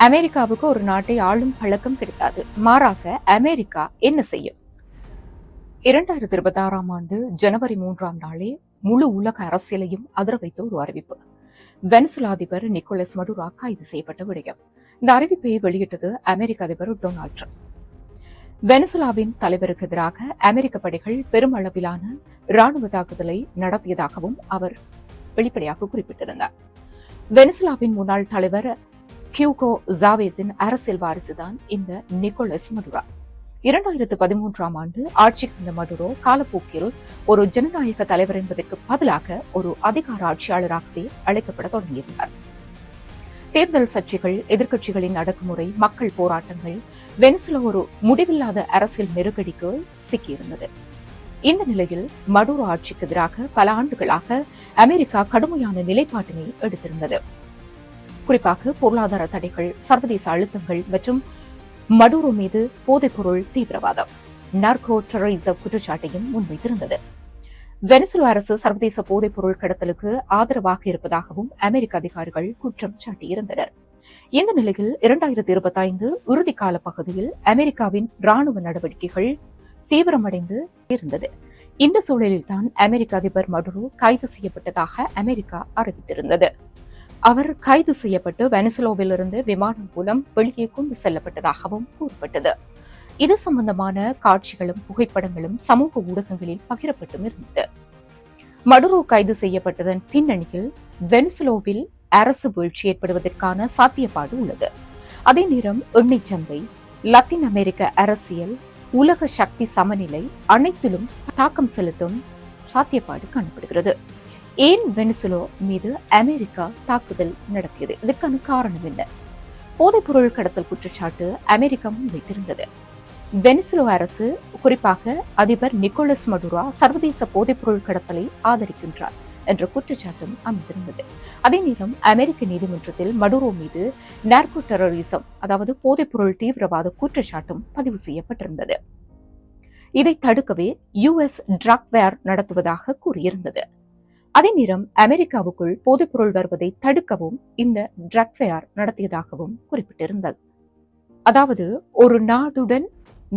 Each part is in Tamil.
அமெரிக்காவுக்கு ஒரு நாட்டை ஆளும் பழக்கம் கிடையாது. மாறாக அமெரிக்கா என்ன செய்யும்? 2026ஆம் ஆண்டு ஜனவரி 3ஆம் நாளே முழு உலக அரசியலையும் அதிர வைத்த ஒரு அறிவிப்பு. வெனிசுலா அதிபர் நிக்கோலஸ் மடுரோ கைது செய்யப்பட்ட விடயம். இந்த அறிவிப்பை வெளியிட்டது அமெரிக்க அதிபர் டொனால்ட் ட்ரம்ப். வெனிசுலாவின் தலைவருக்கு எதிராக அமெரிக்க படைகள் பெருமளவிலான ராணுவ தாக்குதலை நடத்தியதாகவும் அவர் வெளிப்படையாக குறிப்பிட்டிருந்தார். வெனிசுலாவின் முன்னாள் தலைவர் ஹியூகோ ஜாவேஸின் அரசியல் வாரிசுதான் இந்த நிக்கோலஸ் மடுரோ. 2013ஆம் ஆண்டு ஆட்சிக்கு வந்த மடுரோ காலப்போக்கில் ஒரு ஜனநாயக தலைவர் என்பதற்கு பதிலாக ஒரு அதிகார ஆட்சியாளராகவே அழைக்கப்பட தொடங்கியிருந்தார். தேர்தல் சர்ச்சைகள், எதிர்க்கட்சிகளின் அடக்குமுறை, மக்கள் போராட்டங்கள், வெனிசுலா ஒரு முடிவில்லாத அரசியல் நெருக்கடிக்கு சிக்கியிருந்தது. இந்த நிலையில் மடுரோ ஆட்சிக்கு எதிராக பல ஆண்டுகளாக அமெரிக்கா கடுமையான நிலைப்பாட்டினை எடுத்திருந்தது. குறிப்பாக பொருளாதார தடைகள், சர்வதேச அழுத்தங்கள் மற்றும் மடுரோ மீது போதைப்பொருள் தீவிரவாதம், நார்கோ டெரரிசம் குற்றச்சாட்டையும் முன்வைத்திருந்தது. வெனிசுலா அரசு சர்வதேச போதைப்பொருள் கடத்தலுக்கு ஆதரவாக இருப்பதாகவும் அமெரிக்க அதிகாரிகள் குற்றம் சாட்டியிருந்தனர். இந்த நிலையில் 2025 இறுதிக்கால பகுதியில் அமெரிக்காவின் ராணுவ நடவடிக்கைகள் தீவிரமடைந்து இருந்தது. இந்த சூழலில்தான் அமெரிக்க அதிபர் மடுரோ கைது செய்யப்பட்டதாக அமெரிக்கா அறிவித்திருந்தது. அவர் கைது செய்யப்பட்டு வெனிசுலாவிலிருந்து விமானம் மூலம் வெளியே கொண்டு செல்லப்பட்டதாகவும் கூறப்பட்டது. இது சம்பந்தமான காட்சிகளும் புகைப்படங்களும் சமூக ஊடகங்களில் பகிரப்பட்டும் இருந்தது. மடுரோ கைது செய்யப்பட்டதன் பின்னணியில் வெனிசுலாவில் அரசு வீழ்ச்சி ஏற்படுவதற்கான சாத்தியப்பாடு உள்ளது. அதே நேரம் எண்ணெய் சந்தை, லத்தீன் அமெரிக்க அரசியல், உலக சக்தி சமநிலை அனைத்திலும் தாக்கம் செலுத்தும் சாத்தியப்பாடு காணப்படுகிறது. ஏன் வெனிசுலா மீது அமெரிக்கா தாக்குதல் நடத்தியது? இதற்கான காரணம் என்ன? போதைப்பொருள் கடத்தல் குற்றச்சாட்டு அமெரிக்கா முன்வைத்திருந்தது. வெனிசுலா அரசு, குறிப்பாக அதிபர் நிக்கோலஸ் மடுரோ சர்வதேச போதைப்பொருள் கடத்தலை ஆதரிக்கின்றார் என்ற குற்றச்சாட்டும் அமைந்திருந்தது. அதே நேரம் அமெரிக்க நீதிமன்றத்தில் மடுரோ மீது நார்கோ டெரரிசம், அதாவது போதைப்பொருள் தீவிரவாத குற்றச்சாட்டும் பதிவு செய்யப்பட்டிருந்தது. இதை தடுக்கவே US ட்ரக் வேர் நடத்துவதாக கூறியிருந்தது. அதே நேரம் அமெரிக்காவுக்குள் போதைப்பொருள் வருவதை தடுக்கவும் இந்த ட்ரக் ஃபேர் நடத்தியதாகவும் குறிப்பிட்டிருந்தது. அதாவது ஒரு நாடுடன்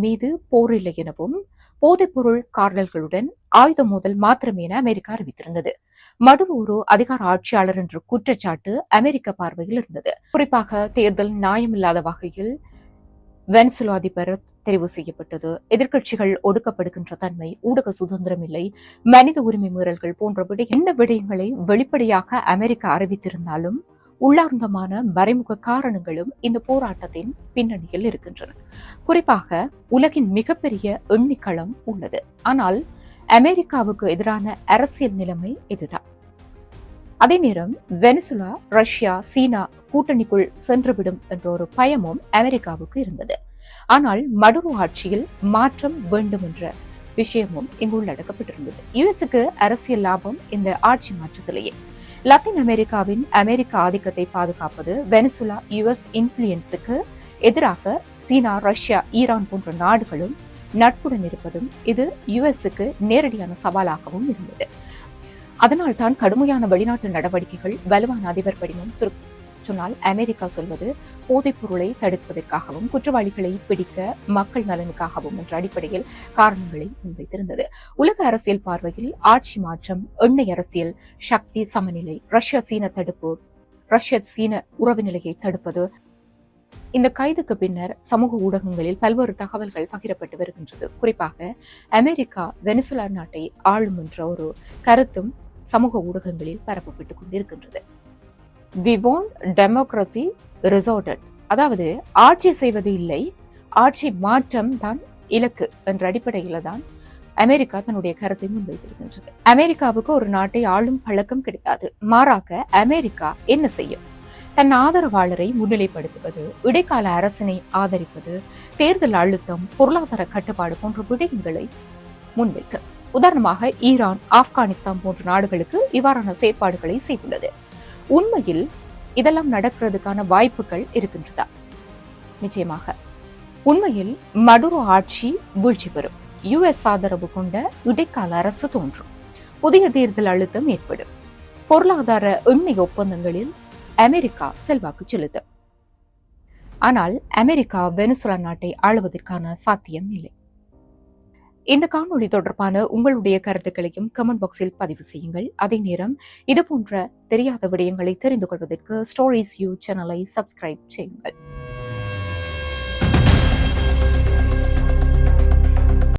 மீது போரில்லை எனவும் போதைப்பொருள் கார்டல்களுடன் ஆயுத மோதல் மாத்திரமே என அமெரிக்கா அறிவித்திருந்தது. மடுரோ ஒரு அதிகார ஆட்சியாளர் என்ற குற்றச்சாட்டு அமெரிக்க பார்வையில் இருந்தது. குறிப்பாக தேர்தல் நியாயமில்லாத வகையில் வெனிசுலா அதிபர் தெரிவு செய்யப்பட்டது, எதிர்க்கட்சிகள் ஒடுக்கப்படுகின்ற தன்மை, ஊடக சுதந்திரம் இல்லை, மனித உரிமை மீறல்கள் போன்ற இந்த விடயங்களை வெளிப்படையாக அமெரிக்கா அறிவித்திருந்தாலும் உள்ளார்ந்தமான மறைமுக காரணங்களும் இந்த போராட்டத்தின் பின்னணியில் இருக்கின்றன. குறிப்பாக உலகின் மிகப்பெரிய எண்ணிக்களம் உள்ளது. ஆனால் அமெரிக்காவுக்கு எதிரான அரசியல் நிலைமை இதுதான். அதே நேரம் வெனிசுலா, ரஷ்யா, சீனா கூட்டணிக்குள் சென்றுவிடும் என்ற ஒரு பயமும் அமெரிக்காவுக்கு இருந்தது. ஆனால் மடுரோ ஆட்சியில் மாற்றம் வேண்டும் என்ற விஷயமும் இங்கு உள்ளடக்கப்பட்டிருந்தது. யுஎஸ்க்கு அரசியல் லாபம் இந்த ஆட்சி மாற்றத்திலேயே. லத்தீன் அமெரிக்காவின் அமெரிக்க ஆதிக்கத்தை பாதுகாப்பது, வெனிசுலா US இன்ஃபுளுயன்ஸுக்கு எதிராக சீனா, ரஷ்யா, ஈரான் போன்ற நாடுகளும் நட்புடன் இருப்பதும் இது யுஎஸ்க்கு நேரடியான சவாலாகவும் இருந்தது. அதனால் தான் கடுமையான வெளிநாட்டு நடவடிக்கைகள், வலுவான அதிபர் படிமம், சொன்னால் அமெரிக்கா சொல்வது போதைப் பொருளை தடுப்பதற்காகவும் குற்றவாளிகளை பிடிக்க மக்கள் நலனுக்காகவும் என்ற அடிப்படையில் காரணங்களை முன்வைத்திருந்தது. உலக அரசியல் பார்வையில் ஆட்சி மாற்றம், எண்ணெய் அரசியல், சக்தி சமநிலை, ரஷ்ய சீன தடுப்பு, ரஷ்ய சீன உறவு நிலையை தடுப்பது. இந்த கைதுக்கு பின்னர் சமூக ஊடகங்களில் பல்வேறு தகவல்கள் பகிரப்பட்டு வருகின்றது. குறிப்பாக அமெரிக்கா வெனிசுலா நாட்டை ஆளும் என்ற ஒரு கருத்தும் சமூக ஊடகங்களில் பரப்பப்பட்டுக் கொண்டிருக்கின்றது. We want democracy resorted, அதாவது ஆட்சி செய்வது இல்லை, ஆட்சி மாற்றம் தான் இலக்கு என்ற அடிப்படையில தான் அமெரிக்கா தன்னுடைய கருத்தை முன்வைத்திருக்கின்றது. அமெரிக்காவுக்கு ஒரு நாட்டை ஆளும் பழக்கம் கிடையாது. மாறாக அமெரிக்கா என்ன செய்யும்? தன் ஆதரவாளரை முன்னிலைப்படுத்துவது, இடைக்கால அரசினை ஆதரிப்பது, தேர்தல் அழுத்தம், பொருளாதார கட்டுப்பாடு போன்ற விடயங்களை முன்வைத்து, உதாரணமாக ஈரான், ஆப்கானிஸ்தான் போன்ற நாடுகளுக்கு இவ்வாறான செயற்பாடுகளை செய்துள்ளது. உண்மையில் இதெல்லாம் நடக்கிறதுக்கான வாய்ப்புகள் இருக்கின்றதா? நிச்சயமாக. உண்மையில் மடுரோ ஆட்சி வீழ்ச்சி பெறும். US ஆதரவு கொண்ட இடைக்கால அரசு தோன்றும். புதிய தேர்தல் அழுத்தம் ஏற்படும். பொருளாதார எண்ணெய் ஒப்பந்தங்களில் அமெரிக்கா செல்வாக்கு செலுத்தும். ஆனால் அமெரிக்கா வெனிசுலா நாட்டை ஆளுவதற்கான சாத்தியம் இல்லை. இந்த காணொளி தொடர்பான உங்களுடைய கருத்துக்களையும் கமெண்ட் பாக்ஸில் பதிவு செய்யுங்கள். அதே நேரம் இதுபோன்ற தெரியாத விடயங்களை தெரிந்து கொள்வதற்கு ஸ்டோரிஸ் யூ சேனலை சப்ஸ்கிரைப் செய்யுங்கள்.